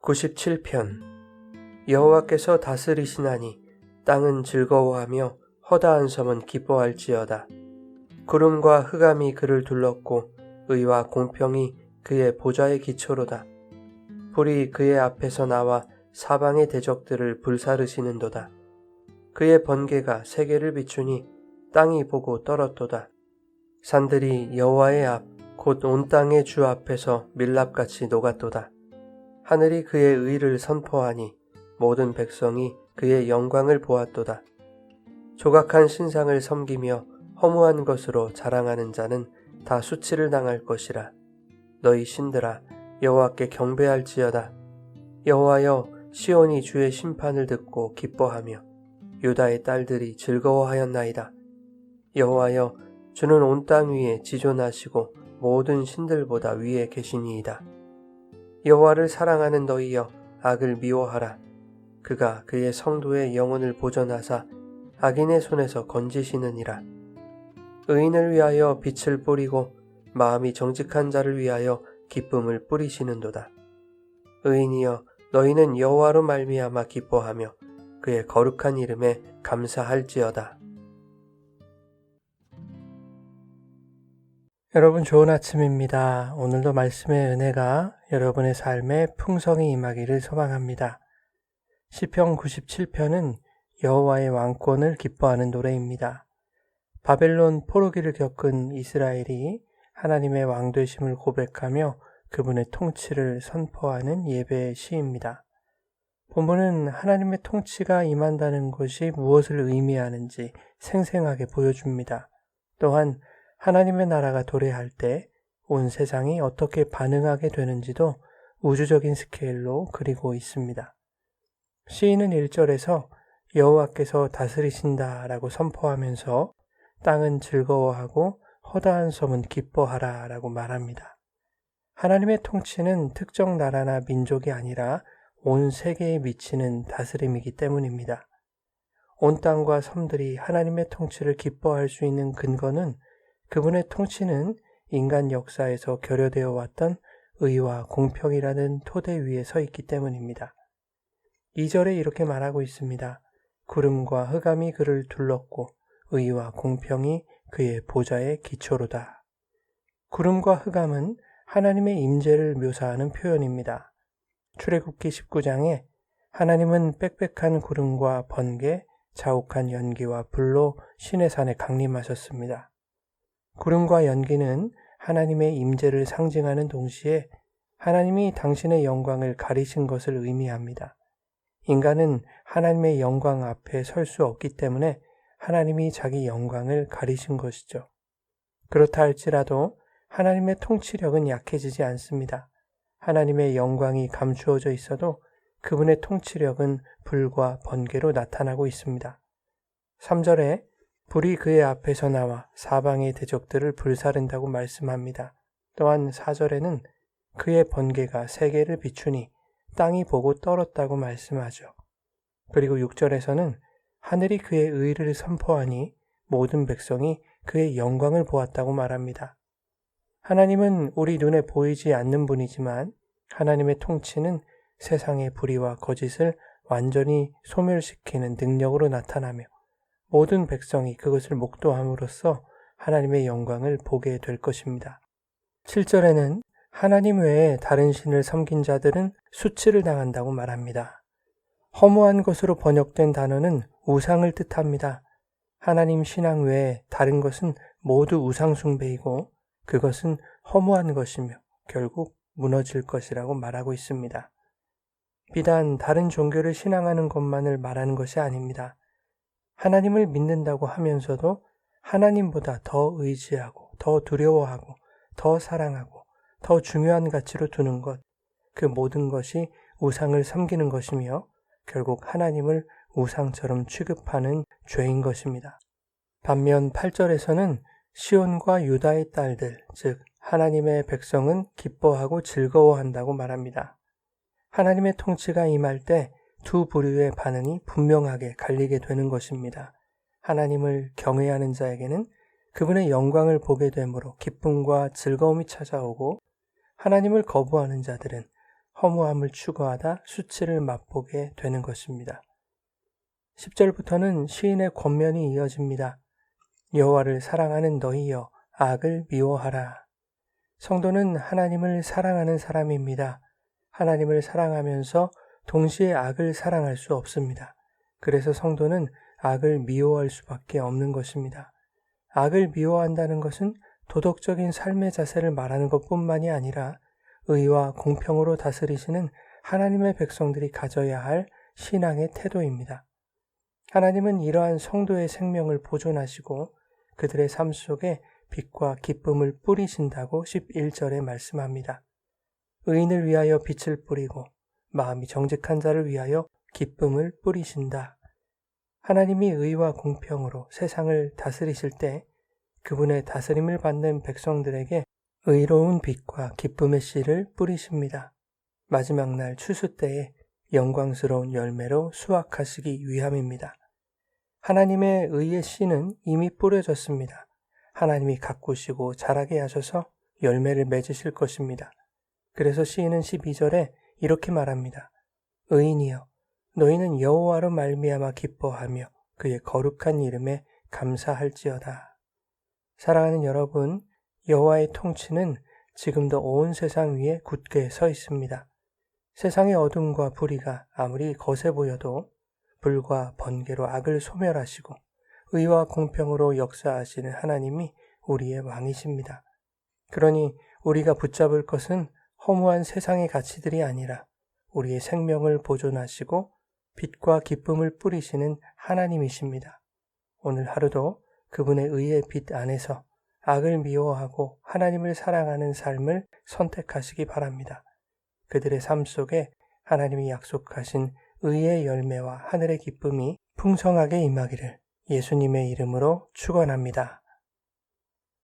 97편. 여호와께서 다스리시나니 땅은 즐거워하며 허다한 섬은 기뻐할지어다. 구름과 흑암이 그를 둘렀고 의와 공평이 그의 보좌의 기초로다. 불이 그의 앞에서 나와 사방의 대적들을 불사르시는도다. 그의 번개가 세계를 비추니 땅이 보고 떨었도다. 산들이 여호와의 앞 곧 온 땅의 주 앞에서 밀랍같이 녹았도다. 하늘이 그의 의를 선포하니 모든 백성이 그의 영광을 보았도다. 조각한 신상을 섬기며 허무한 것으로 자랑하는 자는 다 수치를 당할 것이라. 너희 신들아 여호와께 경배할지어다. 여호와여, 시온이 주의 심판을 듣고 기뻐하며 유다의 딸들이 즐거워하였나이다. 여호와여, 주는 온 땅 위에 지존하시고 모든 신들보다 위에 계시니이다. 여호와를 사랑하는 너희여, 악을 미워하라. 그가 그의 성도의 영혼을 보전하사 악인의 손에서 건지시느니라. 의인을 위하여 빛을 뿌리고 마음이 정직한 자를 위하여 기쁨을 뿌리시는도다. 의인이여, 너희는 여호와로 말미암아 기뻐하며 그의 거룩한 이름에 감사할지어다. 여러분, 좋은 아침입니다. 오늘도 말씀의 은혜가 여러분의 삶에 풍성히 임하기를 소망합니다. 시편 97편은 여호와의 왕권을 기뻐하는 노래입니다. 바벨론 포로기를 겪은 이스라엘이 하나님의 왕되심을 고백하며 그분의 통치를 선포하는 예배의 시입니다. 본문은 하나님의 통치가 임한다는 것이 무엇을 의미하는지 생생하게 보여줍니다. 또한 하나님의 나라가 도래할 때 온 세상이 어떻게 반응하게 되는지도 우주적인 스케일로 그리고 있습니다. 시인은 1절에서 여호와께서 다스리신다 라고 선포하면서 땅은 즐거워하고 허다한 섬은 기뻐하라 라고 말합니다. 하나님의 통치는 특정 나라나 민족이 아니라 온 세계에 미치는 다스림이기 때문입니다. 온 땅과 섬들이 하나님의 통치를 기뻐할 수 있는 근거는 그분의 통치는 인간 역사에서 결여되어 왔던 의와 공평이라는 토대 위에 서 있기 때문입니다. 2절에 이렇게 말하고 있습니다. 구름과 흑암이 그를 둘렀고 의와 공평이 그의 보좌의 기초로다. 구름과 흑암은 하나님의 임재를 묘사하는 표현입니다. 출애굽기 19장에 하나님은 빽빽한 구름과 번개, 자욱한 연기와 불로 시내산에 강림하셨습니다. 구름과 연기는 하나님의 임재를 상징하는 동시에 하나님이 당신의 영광을 가리신 것을 의미합니다. 인간은 하나님의 영광 앞에 설 수 없기 때문에 하나님이 자기 영광을 가리신 것이죠. 그렇다 할지라도 하나님의 통치력은 약해지지 않습니다. 하나님의 영광이 감추어져 있어도 그분의 통치력은 불과 번개로 나타나고 있습니다. 3절에 불이 그의 앞에서 나와 사방의 대적들을 불사른다고 말씀합니다. 또한 4절에는 그의 번개가 세계를 비추니 땅이 보고 떨었다고 말씀하죠. 그리고 6절에서는 하늘이 그의 의를 선포하니 모든 백성이 그의 영광을 보았다고 말합니다. 하나님은 우리 눈에 보이지 않는 분이지만 하나님의 통치는 세상의 불의와 거짓을 완전히 소멸시키는 능력으로 나타나며 모든 백성이 그것을 목도함으로써 하나님의 영광을 보게 될 것입니다. 7절에는 하나님 외에 다른 신을 섬긴 자들은 수치를 당한다고 말합니다. 허무한 것으로 번역된 단어는 우상을 뜻합니다. 하나님 신앙 외에 다른 것은 모두 우상 숭배이고 그것은 허무한 것이며 결국 무너질 것이라고 말하고 있습니다. 비단 다른 종교를 신앙하는 것만을 말하는 것이 아닙니다. 하나님을 믿는다고 하면서도 하나님보다 더 의지하고 더 두려워하고 더 사랑하고 더 중요한 가치로 두는 것, 그 모든 것이 우상을 섬기는 것이며 결국 하나님을 우상처럼 취급하는 죄인 것입니다. 반면 8절에서는 시온과 유다의 딸들, 즉 하나님의 백성은 기뻐하고 즐거워한다고 말합니다. 하나님의 통치가 임할 때 두 부류의 반응이 분명하게 갈리게 되는 것입니다. 하나님을 경외하는 자에게는 그분의 영광을 보게 되므로 기쁨과 즐거움이 찾아오고 하나님을 거부하는 자들은 허무함을 추구하다 수치를 맛보게 되는 것입니다. 10절부터는 시인의 권면이 이어집니다. 여호와를 사랑하는 너희여 악을 미워하라. 성도는 하나님을 사랑하는 사람입니다. 하나님을 사랑하면서 동시에 악을 사랑할 수 없습니다. 그래서 성도는 악을 미워할 수밖에 없는 것입니다. 악을 미워한다는 것은 도덕적인 삶의 자세를 말하는 것뿐만이 아니라 의와 공평으로 다스리시는 하나님의 백성들이 가져야 할 신앙의 태도입니다. 하나님은 이러한 성도의 생명을 보존하시고 그들의 삶 속에 빛과 기쁨을 뿌리신다고 11절에 말씀합니다. 의인을 위하여 빛을 뿌리고 마음이 정직한 자를 위하여 기쁨을 뿌리신다. 하나님이 의와 공평으로 세상을 다스리실 때 그분의 다스림을 받는 백성들에게 의로운 빛과 기쁨의 씨를 뿌리십니다. 마지막 날 추수 때에 영광스러운 열매로 수확하시기 위함입니다. 하나님의 의의 씨는 이미 뿌려졌습니다. 하나님이 가꾸시고 자라게 하셔서 열매를 맺으실 것입니다. 그래서 시인은 12절에 이렇게 말합니다. 의인이여 너희는 여호와로 말미암아 기뻐하며 그의 거룩한 이름에 감사할지어다. 사랑하는 여러분, 여호와의 통치는 지금도 온 세상 위에 굳게 서 있습니다. 세상의 어둠과 불의가 아무리 거세 보여도 불과 번개로 악을 소멸하시고 의와 공평으로 역사하시는 하나님이 우리의 왕이십니다. 그러니 우리가 붙잡을 것은 허무한 세상의 가치들이 아니라 우리의 생명을 보존하시고 빛과 기쁨을 뿌리시는 하나님이십니다. 오늘 하루도 그분의 의의 빛 안에서 악을 미워하고 하나님을 사랑하는 삶을 선택하시기 바랍니다. 그들의 삶 속에 하나님이 약속하신 의의 열매와 하늘의 기쁨이 풍성하게 임하기를 예수님의 이름으로 축원합니다.